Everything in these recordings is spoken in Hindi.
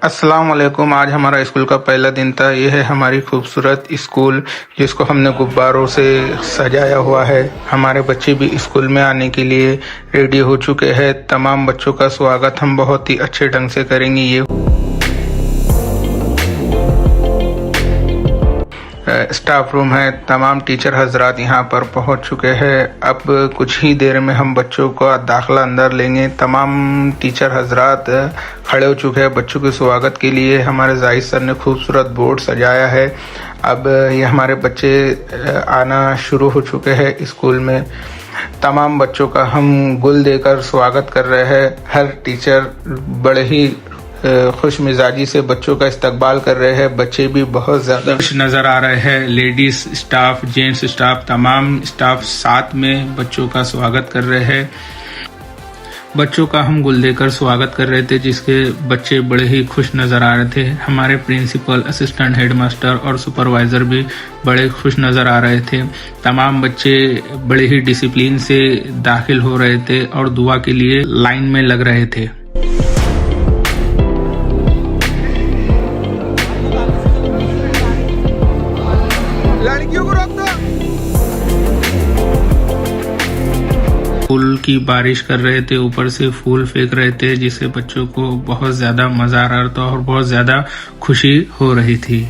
अस्सलाम वालेकुम। आज हमारा स्कूल का पहला दिन था। ये है हमारी खूबसूरत स्कूल जिसको हमने गुब्बारों से सजाया हुआ है। हमारे बच्चे भी स्कूल में आने के लिए रेडी हो चुके हैं। तमाम बच्चों का स्वागत हम बहुत ही अच्छे ढंग से करेंगे। ये स्टाफ रूम है। तमाम टीचर हजरात यहाँ पर पहुँच चुके हैं। अब कुछ ही देर में हम बच्चों का दाखिला अंदर लेंगे। तमाम टीचर हजरात खड़े हो चुके हैं बच्चों के स्वागत के लिए। हमारे जाहिद सर ने खूबसूरत बोर्ड सजाया है। अब ये हमारे बच्चे आना शुरू हो चुके हैं स्कूल में। तमाम बच्चों का हम गुल देकर स्वागत कर रहे हैं। हर टीचर बड़े ही खुश मिजाजी से बच्चों का इस्तकबाल कर रहे हैं। बच्चे भी बहुत ज्यादा खुश नजर आ रहे हैं। लेडीज स्टाफ, जेंट्स स्टाफ, तमाम स्टाफ साथ में बच्चों का स्वागत कर रहे हैं। बच्चों का हम गुल देकर स्वागत कर रहे थे जिसके बच्चे बड़े ही खुश नजर आ रहे थे। हमारे प्रिंसिपल, असिस्टेंट हेडमास्टर और सुपरवाइजर भी बड़े खुश नजर आ रहे थे। तमाम बच्चे बड़े ही डिसिप्लिन से दाखिल हो रहे थे और दुआ के लिए लाइन में लग रहे थे। लड़कियों को रोक दो। फूल की बारिश कर रहे थे, ऊपर से फूल फेंक रहे थे जिससे बच्चों को बहुत ज्यादा मजा आ रहा था और बहुत ज्यादा खुशी हो रही थी।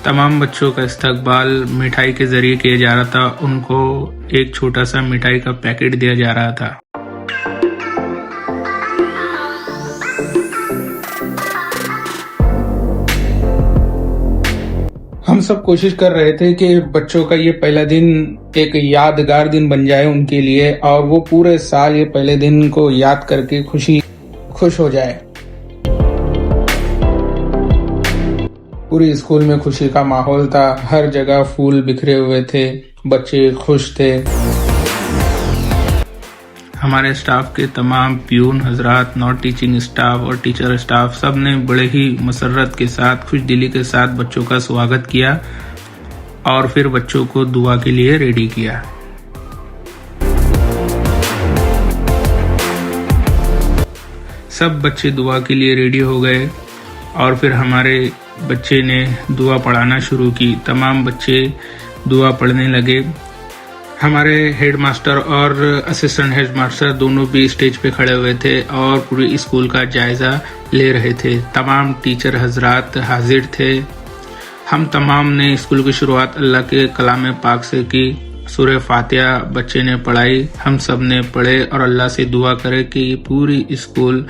तमाम बच्चों का इस्तकबाल मिठाई के जरिए किया जा रहा था। उनको एक छोटा सा मिठाई का पैकेट दिया जा रहा था। हम सब कोशिश कर रहे थे कि बच्चों का ये पहला दिन एक यादगार दिन बन जाए उनके लिए और वो पूरे साल ये पहले दिन को याद करके खुश हो जाए। पूरी स्कूल में खुशी का माहौल था। हर जगह फूल बिखरे हुए थे, बच्चे खुश थे। हमारे स्टाफ के तमाम प्यून हजरात, नॉन टीचिंग स्टाफ और टीचर स्टाफ सब ने बड़े ही मसरत के साथ, खुश दिली के साथ बच्चों का स्वागत किया और फिर बच्चों को दुआ के लिए रेडी किया। सब बच्चे दुआ के लिए रेडी हो गए और फिर हमारे बच्चे ने दुआ पढ़ाना शुरू की। तमाम बच्चे दुआ पढ़ने लगे। हमारे हेडमास्टर और असिस्टेंट हेडमास्टर दोनों भी स्टेज पे खड़े हुए थे और पूरी स्कूल का जायजा ले रहे थे। तमाम टीचर हजरात हाजिर थे। हम तमाम ने स्कूल की शुरुआत अल्लाह के कलाम पाक से की। सूरह फातिहा बच्चे ने पढ़ाई, हम सब ने पढ़े और अल्लाह से दुआ करे कि पूरी स्कूल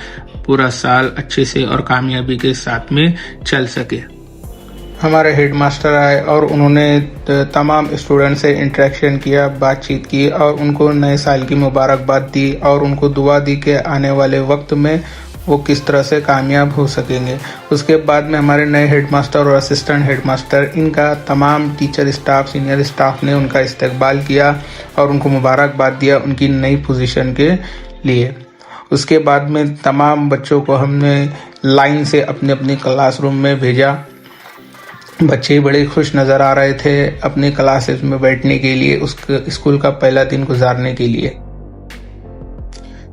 पूरा साल अच्छे से और कामयाबी के साथ में चल सके। हमारे हेडमास्टर आए और उन्होंने तमाम स्टूडेंट से इंटरेक्शन किया, बातचीत की और उनको नए साल की मुबारकबाद दी और उनको दुआ दी कि आने वाले वक्त में वो किस तरह से कामयाब हो सकेंगे। उसके बाद में हमारे नए हेडमास्टर और असिस्टेंट हेडमास्टर, इनका तमाम टीचर स्टाफ, सीनियर स्टाफ ने उनका इस्तकबाल किया और उनको मुबारकबाद दिया उनकी नई पोजीशन के लिए। उसके बाद में तमाम बच्चों को हमने लाइन से अपने अपने क्लासरूम में भेजा। बच्चे बड़े खुश नज़र आ रहे थे अपने क्लासेस में बैठने के लिए, उस स्कूल का पहला दिन गुजारने के लिए।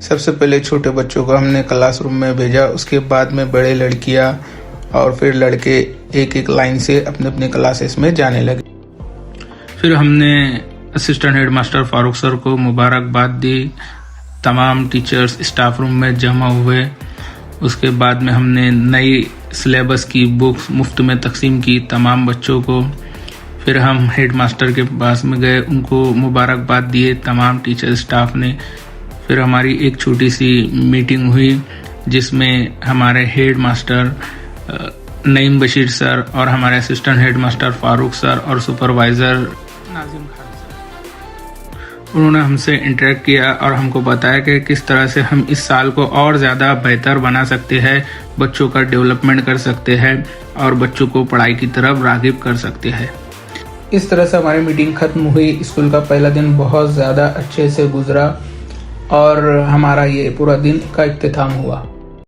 सबसे पहले छोटे बच्चों को हमने क्लासरूम में भेजा। उसके बाद में बड़े लड़कियां और फिर लड़के एक एक लाइन से अपने अपने क्लासेस में जाने लगे। फिर हमने असिस्टेंट हेडमास्टर फारूक सर को मुबारकबाद दी। तमाम टीचर्स स्टाफ रूम में जमा हुए। उसके बाद में हमने नई सिलेबस की बुक्स मुफ्त में तकसीम की तमाम बच्चों को। फिर हम हेडमास्टर के पास में गए, उनको मुबारकबाद दिए तमाम टीचर स्टाफ ने। फिर हमारी एक छोटी सी मीटिंग हुई जिसमें हमारे हेडमास्टर नईम बशीर सर और हमारे असिस्टेंट हेडमास्टर फारूक सर और सुपरवाइज़र नाजिम खान सर, उन्होंने हमसे इंटरेक्ट किया और हमको बताया कि किस तरह से हम इस साल को और ज़्यादा बेहतर बना सकते हैं, बच्चों का डेवलपमेंट कर सकते हैं और बच्चों को पढ़ाई की तरफ राग़िब कर सकते हैं। इस तरह से हमारी मीटिंग ख़त्म हुई। स्कूल का पहला दिन बहुत ज़्यादा अच्छे से गुजरा और हमारा ये पूरा दिन का इख्तिताम हुआ।